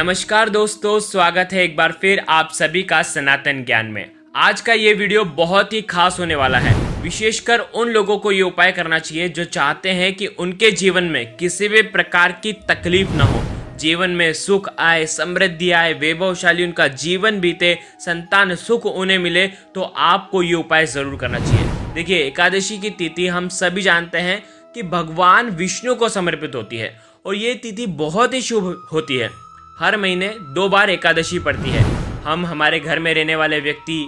नमस्कार दोस्तों, स्वागत है एक बार फिर आप सभी का सनातन ज्ञान में। आज का ये वीडियो बहुत ही खास होने वाला है। विशेषकर उन लोगों को ये उपाय करना चाहिए जो चाहते हैं कि उनके जीवन में किसी भी प्रकार की तकलीफ ना हो, जीवन में सुख आए, समृद्धि आए, वैभवशाली उनका जीवन बीते, संतान सुख उन्हें मिले, तो आपको ये उपाय जरूर करना चाहिए। देखिए, एकादशी की तिथि हम सभी जानते हैं कि भगवान विष्णु को समर्पित होती है और ये तिथि बहुत ही शुभ होती है। हर महीने 2 बार एकादशी पड़ती है। हम हमारे घर में रहने वाले व्यक्ति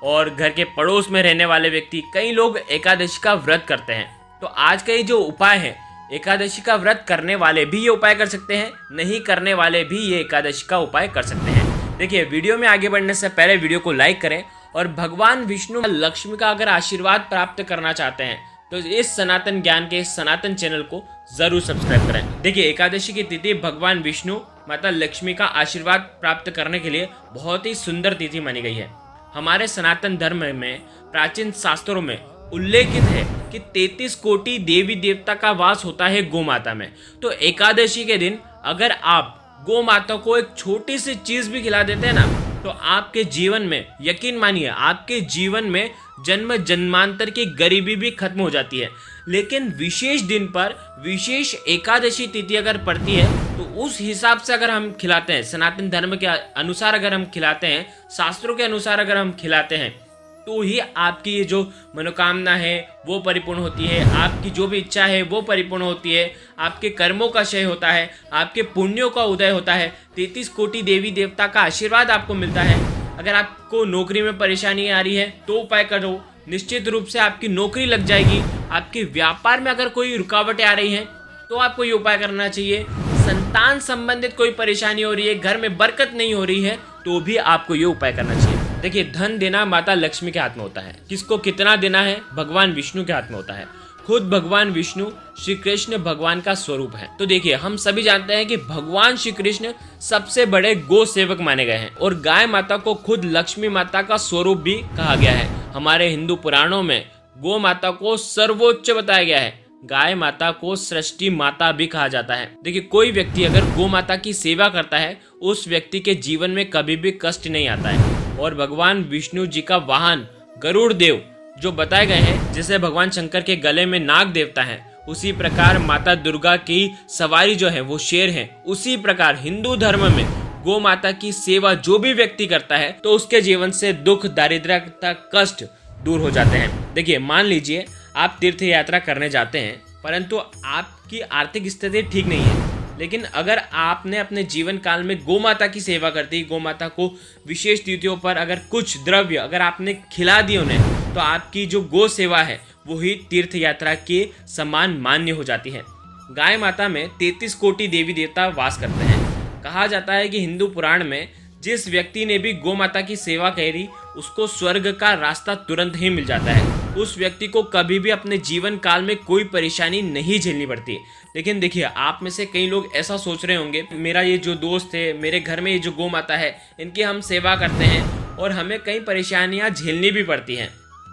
और घर के पड़ोस में रहने वाले व्यक्ति, कई लोग एकादशी का व्रत करते हैं। तो आज का ये जो उपाय है, एकादशी का व्रत करने वाले भी ये उपाय कर सकते हैं, नहीं करने वाले भी ये एकादशी का उपाय कर सकते हैं। देखिए, वीडियो में आगे बढ़ने से पहले वीडियो को लाइक करें और भगवान विष्णु लक्ष्मी का अगर आशीर्वाद प्राप्त करना चाहते हैं तो इस सनातन ज्ञान के सनातन चैनल को जरूर सब्सक्राइब करें। देखिए, एकादशी की तिथि भगवान विष्णु माता लक्ष्मी का आशीर्वाद प्राप्त करने के लिए बहुत ही सुंदर तिथि मानी गई है। हमारे सनातन धर्म में प्राचीन शास्त्रों में उल्लेखित है कि 33 कोटि देवी देवता का वास होता है गौ माता में। तो एकादशी के दिन अगर आप गौ माता को एक छोटी सी चीज भी खिला देते हैं ना, तो आपके जीवन में, यकीन मानिए, आपके जीवन में जन्म जन्मांतर की गरीबी भी खत्म हो जाती है। लेकिन विशेष दिन पर विशेष एकादशी तिथि अगर पड़ती है तो उस हिसाब से अगर हम खिलाते हैं, सनातन धर्म के अनुसार अगर हम खिलाते हैं, शास्त्रों के अनुसार अगर हम खिलाते हैं, तो ही आपकी ये जो मनोकामना है वो परिपूर्ण होती है, आपकी जो भी इच्छा है वो परिपूर्ण होती है, आपके कर्मों का क्षय होता है, आपके पुण्यों का उदय होता है, 33 कोटि देवी देवता का आशीर्वाद आपको मिलता है। अगर आपको नौकरी में परेशानी आ रही है तो उपाय करो, निश्चित रूप से आपकी नौकरी लग जाएगी। आपके व्यापार में अगर कोई रुकावटें आ रही हैं तो आपको ये उपाय करना चाहिए। संतान संबंधित कोई परेशानी हो रही है, घर में बरकत नहीं हो रही है, तो भी आपको ये उपाय करना चाहिए। देखिए, धन देना माता लक्ष्मी के हाथ में होता है, किसको कितना देना है भगवान विष्णु के हाथ में होता है। खुद भगवान विष्णु श्री कृष्ण भगवान का स्वरूप है। तो देखिए, हम सभी जानते हैं कि भगवान श्री कृष्ण सबसे बड़े गो सेवक माने गए हैं और गाय माता को खुद लक्ष्मी माता का स्वरूप भी कहा गया है। हमारे हिंदू पुराणों में गो माता को सर्वोच्च बताया गया है। गाय माता को सृष्टि माता भी कहा जाता है। देखिए, कोई व्यक्ति अगर गो माता की सेवा करता है, उस व्यक्ति के जीवन में कभी भी कष्ट नहीं आता है। और भगवान विष्णु जी का वाहन गरुड़ देव जो बताए गए हैं, जैसे भगवान शंकर के गले में नाग देवता है, उसी प्रकार माता दुर्गा की सवारी जो है वो शेर है। उसी प्रकार हिंदू धर्म में गो माता की सेवा जो भी व्यक्ति करता है तो उसके जीवन से दुख, दारिद्र्यता, कष्ट दूर हो जाते हैं। देखिए, मान लीजिए आप तीर्थ यात्रा करने जाते हैं परंतु आपकी आर्थिक स्थिति ठीक नहीं है, लेकिन अगर आपने अपने जीवन काल में गौ माता की सेवा कर दी, गौ माता को विशेष तिथियों पर अगर कुछ द्रव्य अगर आपने खिला दिए उन्हें, तो आपकी जो गौ सेवा है वो ही तीर्थ यात्रा के समान मान्य हो जाती है। गाय माता में 33 कोटि देवी देवता वास करते हैं। कहा जाता है कि हिंदू पुराण में जिस व्यक्ति ने भी गौ माता की सेवा करी उसको स्वर्ग का रास्ता तुरंत ही मिल जाता है। उस व्यक्ति को कभी भी अपने जीवन काल में कोई परेशानी नहीं झेलनी पड़ती। लेकिन देखिए, आप में से कई लोग ऐसा सोच रहे होंगे, मेरा ये जो दोस्त है, मेरे घर में ये जो गौ माता है, इनकी हम सेवा करते हैं और हमें कई परेशानियां झेलनी भी पड़ती हैं।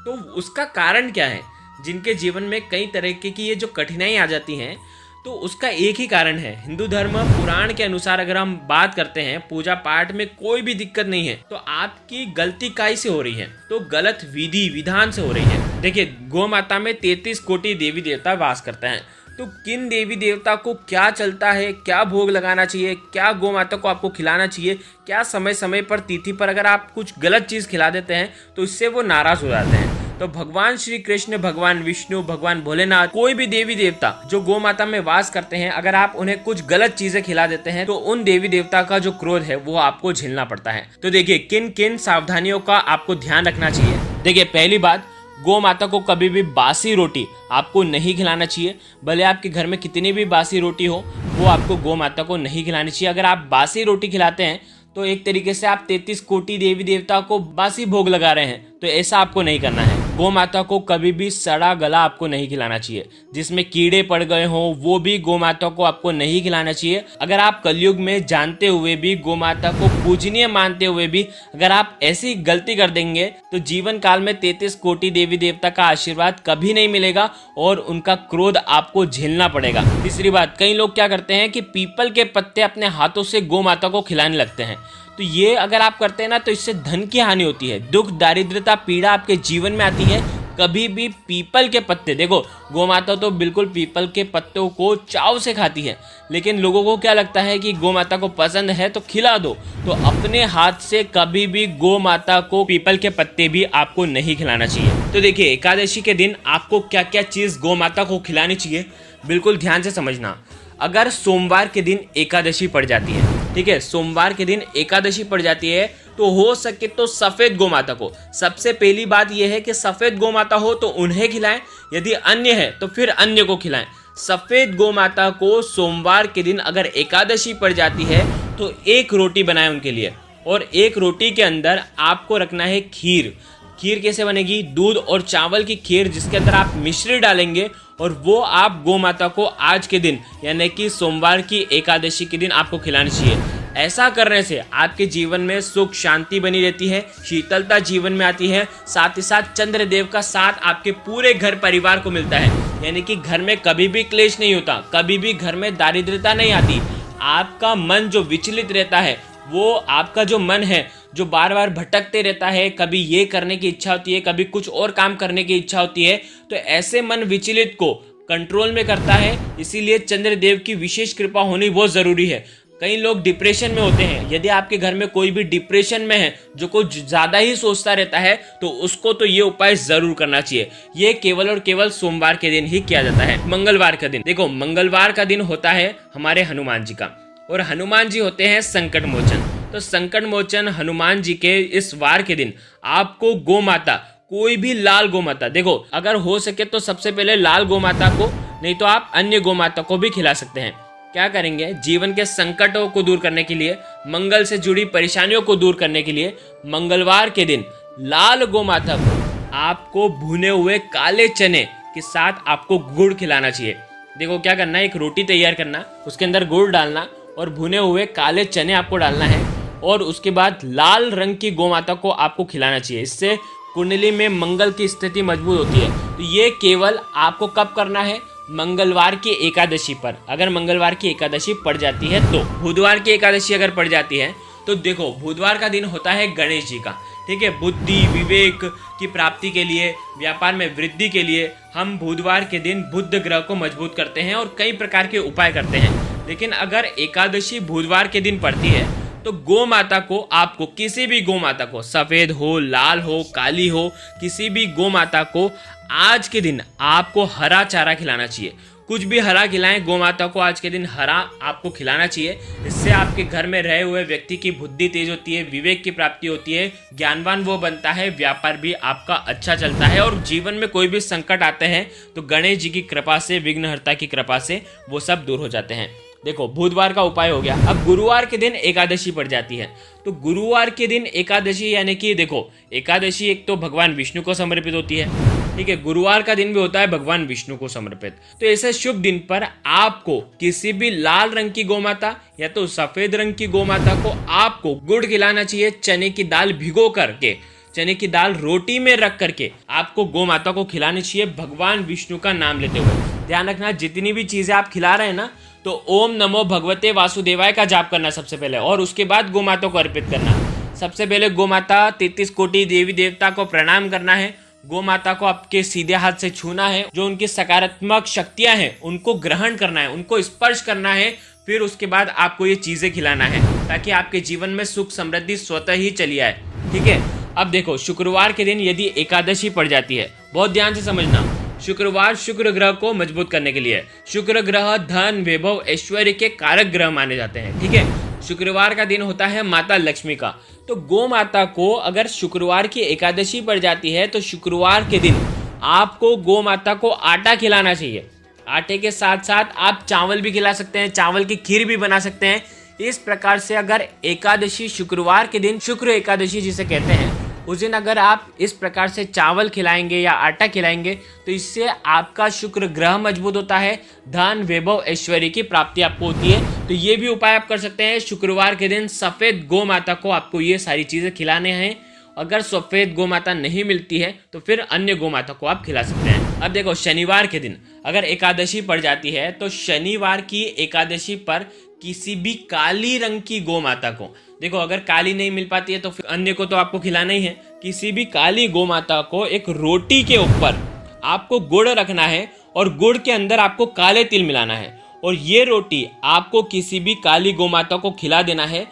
तो उसका कारण क्या है? जिनके जीवन में कई तरह की ये जो कठिनाई आ जाती हैं, तो उसका एक ही कारण है। हिंदू धर्म पुराण के अनुसार अगर हम बात करते हैं, पूजा पाठ में कोई भी दिक्कत नहीं है, तो आपकी गलती काई से हो रही है? तो गलत विधि विधान से हो रही है। देखिए, गौ माता में 33 कोटि देवी देवता वास करते हैं। तो किन देवी देवता को क्या चलता है, क्या भोग लगाना चाहिए, क्या गौ माता को आपको खिलाना चाहिए, क्या समय समय पर तिथि पर अगर आप कुछ गलत चीज खिला देते हैं तो इससे वो नाराज हो जाते हैं। तो भगवान श्री कृष्ण, भगवान विष्णु, भगवान भोलेनाथ, कोई भी देवी देवता जो गौ माता में वास करते हैं, अगर आप उन्हें कुछ गलत चीजें खिला देते हैं तो उन देवी देवता का जो क्रोध है वो आपको झेलना पड़ता है। तो देखिए, किन किन सावधानियों का आपको ध्यान रखना चाहिए। देखिए, पहली बात, गौ माता को कभी भी बासी रोटी आपको नहीं खिलाना चाहिए। भले आपके घर में कितनी भी बासी रोटी हो, वो आपको गौ माता को नहीं खिलानी चाहिए। अगर आप बासी रोटी खिलाते हैं तो एक तरीके से आप 33 कोटि देवी देवता को बासी भोग लगा रहे हैं, तो ऐसा आपको नहीं करना है। गौ माता को कभी भी सड़ा गला आपको नहीं खिलाना चाहिए, जिसमें कीड़े पड़ गए हों वो भी गौ माता को आपको नहीं खिलाना चाहिए। अगर आप कलयुग में जानते हुए भी गौ माता को पूजनीय मानते हुए भी अगर आप ऐसी गलती कर देंगे तो जीवन काल में 33 कोटि देवी देवता का आशीर्वाद कभी नहीं मिलेगा और उनका क्रोध आपको झेलना पड़ेगा। तीसरी बात, कई लोग क्या करते हैं कि पीपल के पत्ते अपने हाथों से गौ माता को खिलाने लगते हैं। तो ये अगर आप करते हैं ना तो इससे धन की हानि होती है, दुख दारिद्रता पीड़ा आपके जीवन में आती है। कभी भी पीपल के पत्ते, देखो गौ माता तो बिल्कुल पीपल के पत्तों को चाव से खाती है, लेकिन लोगों को क्या लगता है कि गौ माता को पसंद है तो खिला दो। तो अपने हाथ से कभी भी गौ माता को पीपल के पत्ते भी आपको नहीं खिलाना चाहिए। तो देखिए, एकादशी के दिन आपको क्या क्या चीज़ गौ माता को खिलानी चाहिए, बिल्कुल ध्यान से समझना। अगर सोमवार के दिन एकादशी पड़ जाती है, ठीक है, सोमवार के दिन एकादशी पड़ जाती है, तो हो सके तो सफ़ेद गौ माता को, सबसे पहली बात यह है कि सफ़ेद गौ माता हो तो उन्हें खिलाएं, यदि अन्य है तो फिर अन्य को खिलाएं। सफ़ेद गौ माता को सोमवार के दिन अगर एकादशी पड़ जाती है तो एक रोटी बनाएं उनके लिए, और एक रोटी के अंदर आपको रखना है खीर। खीर कैसे बनेगी? दूध और चावल की खीर जिसके अंदर आप मिश्री डालेंगे, और वो आप गौ माता को आज के दिन यानी कि सोमवार की एकादशी के दिन आपको खिलानी चाहिए। ऐसा करने से आपके जीवन में सुख शांति बनी रहती है, शीतलता जीवन में आती है, साथ ही साथ चंद्रदेव का साथ आपके पूरे घर परिवार को मिलता है, यानी कि घर में कभी भी क्लेश नहीं होता, कभी भी घर में दारिद्रता नहीं आती। आपका मन जो विचलित रहता है, वो आपका जो मन है जो बार बार भटकते रहता है, कभी ये करने की इच्छा होती है, कभी कुछ और काम करने की इच्छा होती है, तो ऐसे मन विचलित को कंट्रोल में करता है। इसीलिए चंद्रदेव की विशेष कृपा होनी बहुत ज़रूरी है। कई लोग डिप्रेशन में होते हैं, यदि आपके घर में कोई भी डिप्रेशन में है, जो कुछ ज़्यादा ही सोचता रहता है, तो उसको तो ये उपाय ज़रूर करना चाहिए। ये केवल और केवल सोमवार के दिन ही किया जाता है। मंगलवार का दिन, देखो मंगलवार का दिन होता है हमारे हनुमान जी का, और हनुमान जी होते हैं संकट मोचन। तो संकट मोचन हनुमान जी के इस वार के दिन आपको गौ माता, कोई भी लाल गौ माता, देखो अगर हो सके तो सबसे पहले लाल गौ माता को, नहीं तो आप अन्य गौ माता को भी खिला सकते हैं। क्या करेंगे? जीवन के संकटों को दूर करने के लिए, मंगल से जुड़ी परेशानियों को दूर करने के लिए मंगलवार के दिन लाल गौ माता को आपको भुने हुए काले चने के साथ आपको गुड़ खिलाना चाहिए। देखो क्या करना है, एक रोटी तैयार करना, उसके अंदर गुड़ डालना और भुने हुए काले चने आपको डालना है, और उसके बाद लाल रंग की गौ माता को आपको खिलाना चाहिए। इससे कुंडली में मंगल की स्थिति मजबूत होती है। तो ये केवल आपको कब करना है? मंगलवार की एकादशी पर। अगर मंगलवार की एकादशी पड़ जाती है तो, बुधवार की एकादशी अगर पड़ जाती है तो देखो बुधवार का दिन होता है गणेश जी का, ठीक है। बुद्धि विवेक की प्राप्ति के लिए, व्यापार में वृद्धि के लिए हम बुधवार के दिन बुध ग्रह को मजबूत करते हैं और कई प्रकार के उपाय करते हैं। लेकिन अगर एकादशी बुधवार के दिन पड़ती है तो गौ माता को, आपको किसी भी गौ माता को, सफ़ेद हो, लाल हो, काली हो, किसी भी गौ माता को आज के दिन आपको हरा चारा खिलाना चाहिए। कुछ भी हरा खिलाएं, गौ माता को आज के दिन हरा आपको खिलाना चाहिए। इससे आपके घर में रहे हुए व्यक्ति की बुद्धि तेज होती है, विवेक की प्राप्ति होती है, ज्ञानवान वो बनता है, व्यापार भी आपका अच्छा चलता है, और जीवन में कोई भी संकट आते हैं तो गणेश जी की कृपा से, विघ्नहर्ता की कृपा से वो सब दूर हो जाते हैं। देखो बुधवार का उपाय हो गया। अब गुरुवार के दिन एकादशी पड़ जाती है, तो गुरुवार के दिन एकादशी यानी कि देखो एकादशी एक तो भगवान विष्णु को समर्पित होती है, ठीक है, गुरुवार का दिन भी होता है भगवान विष्णु को समर्पित। तो ऐसे शुभ दिन पर आपको किसी भी लाल रंग की गौ माता या तो सफेद रंग की गौ माता को आपको गुड़ खिलाना चाहिए। चने की दाल भिगो करके, चने की दाल रोटी में रख करके आपको गौ माता को खिलानी चाहिए, भगवान विष्णु का नाम लेते हुए। ध्यान रखना, जितनी भी चीजें आप खिला रहे हैं ना, तो ओम नमो भगवते वासुदेवाय का जाप करना सबसे पहले, और उसके बाद गौ माता को अर्पित करना। सबसे पहले गौ माता 33 कोटि देवी देवता को प्रणाम करना है। गौ माता को आपके सीधे हाथ से छूना है, जो उनकी सकारात्मक शक्तियां हैं उनको ग्रहण करना है, उनको स्पर्श करना है। फिर उसके बाद आपको ये चीजें खिलाना है ताकि आपके जीवन में सुख समृद्धि स्वतः ही चली आए, ठीक है। अब देखो शुक्रवार के दिन यदि एकादशी पड़ जाती है, बहुत ध्यान से समझना, शुक्रवार शुक्र ग्रह को मजबूत करने के लिए, शुक्र ग्रह धन वैभव ऐश्वर्य के कारक ग्रह माने जाते हैं, ठीक है। शुक्रवार का दिन होता है माता लक्ष्मी का। तो गौ माता को अगर शुक्रवार की एकादशी पड़ जाती है तो शुक्रवार के दिन आपको गौ माता को आटा खिलाना चाहिए। आटे के साथ साथ आप चावल भी खिला सकते हैं, चावल की खीर भी बना सकते हैं। इस प्रकार से अगर एकादशी शुक्रवार के दिन, शुक्र एकादशी जिसे कहते हैं, उस दिन अगर आप इस प्रकार से चावल खिलाएंगे या आटा खिलाएंगे तो इससे आपका शुक्र ग्रह मजबूत होता है, धन वैभव ऐश्वर्य की प्राप्ति आपको होती है। तो ये भी उपाय आप कर सकते हैं। शुक्रवार के दिन सफ़ेद गौ माता को आपको ये सारी चीज़ें खिलाने हैं। अगर सफ़ेद गौ माता नहीं मिलती है तो फिर अन्य गौ माता को आप खिला सकते हैं। अब देखो, शनिवार के दिन अगर एकादशी पड़ जाती है तो शनिवार की एकादशी पर किसी भी काली रंग की गौ माता को, देखो अगर काली नहीं मिल पाती है तो फिर अन्य को तो आपको खिलाना ही है, किसी भी काली गौ माता को एक रोटी के ऊपर आपको गुड़ रखना है और गुड़ के अंदर आपको काले तिल मिलाना है और ये रोटी आपको किसी भी काली गौ माता को खिला देना है।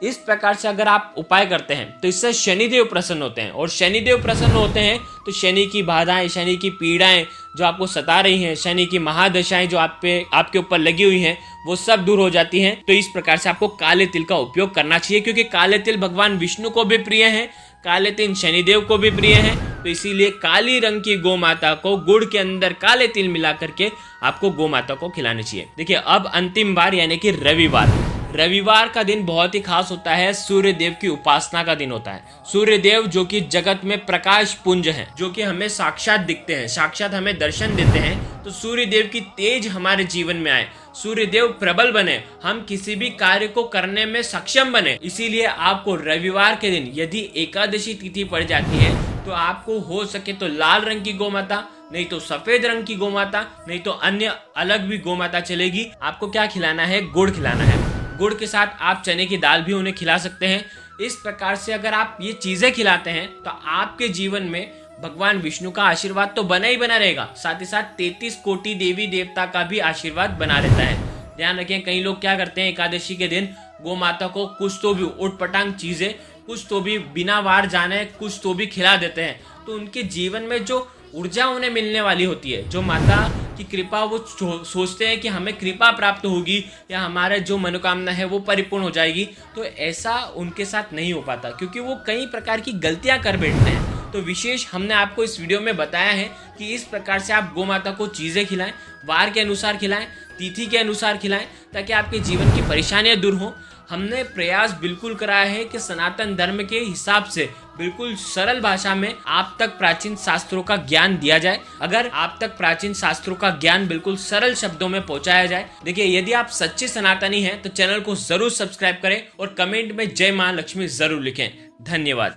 इस प्रकार से अगर आप उपाय करते हैं तो इससे शनिदेव प्रसन्न होते हैं और शनिदेव प्रसन्न होते हैं तो शनि की बाधाएं, शनि की पीड़ाएं जो आपको सता रही हैं, शनि की महादशाएं जो आपके ऊपर लगी हुई हैं, वो सब दूर हो जाती हैं। तो इस प्रकार से आपको काले तिल का उपयोग करना चाहिए, क्योंकि काले तिल भगवान विष्णु को भी प्रिय है, काले तिल शनिदेव को भी प्रिय है। तो इसीलिए काली रंग की गौ माता को गुड़ के अंदर काले तिल मिला करके आपको गौ माता को खिलानी चाहिए। देखिए, अब अंतिम बार यानी कि रविवार का दिन बहुत ही खास होता है। सूर्य देव की उपासना का दिन होता है। सूर्य देव जो कि जगत में प्रकाश पुंज हैं, जो कि हमें साक्षात दिखते हैं, साक्षात हमें दर्शन देते हैं। तो सूर्य देव की तेज हमारे जीवन में आए, सूर्य देव प्रबल बने, हम किसी भी कार्य को करने में सक्षम बने। इसीलिए आपको रविवार के दिन यदि एकादशी तिथि पड़ जाती है तो आपको हो सके तो लाल रंग की गौ माता, नहीं तो सफेद रंग की गौ माता, नहीं तो अन्य अलग भी गौ माता चलेगी। आपको क्या खिलाना है? गुड़ खिलाना है। गुड़ के साथ आप चने की दाल भी उन्हें खिला सकते हैं। इस प्रकार से अगर आप ये चीजें खिलाते हैं तो आपके जीवन में भगवान विष्णु का आशीर्वाद तो बना ही बना रहेगा, साथ ही साथ 33 कोटि देवी देवता का भी आशीर्वाद बना रहता है। ध्यान रखें, कई लोग क्या करते हैं, एकादशी के दिन गौ माता को कुछ तो भी उटपटांग चीजें, कुछ तो भी बिना वार जाने कुछ तो भी खिला देते हैं। तो उनके जीवन में जो ऊर्जा उन्हें मिलने वाली होती है, जो माता की कृपा, वो सोचते हैं कि हमें कृपा प्राप्त होगी या हमारा जो मनोकामना है वो परिपूर्ण हो जाएगी, तो ऐसा उनके साथ नहीं हो पाता, क्योंकि वो कई प्रकार की गलतियां कर बैठते हैं। तो विशेष हमने आपको इस वीडियो में बताया है कि इस प्रकार से आप गौ माता को चीज़ें खिलाएं, वार के अनुसार खिलाएं, तिथि के अनुसार खिलाएं, ताकि आपके जीवन की परेशानियां दूर हों। हमने प्रयास बिल्कुल कराया है कि सनातन धर्म के हिसाब से बिल्कुल सरल भाषा में आप तक प्राचीन शास्त्रों का ज्ञान दिया जाए। अगर आप तक प्राचीन शास्त्रों का ज्ञान बिल्कुल सरल शब्दों में पहुंचाया जाए। देखिए, यदि आप सच्चे सनातनी हैं तो चैनल को जरूर सब्सक्राइब करें और कमेंट में जय मां लक्ष्मी जरूर लिखें। धन्यवाद।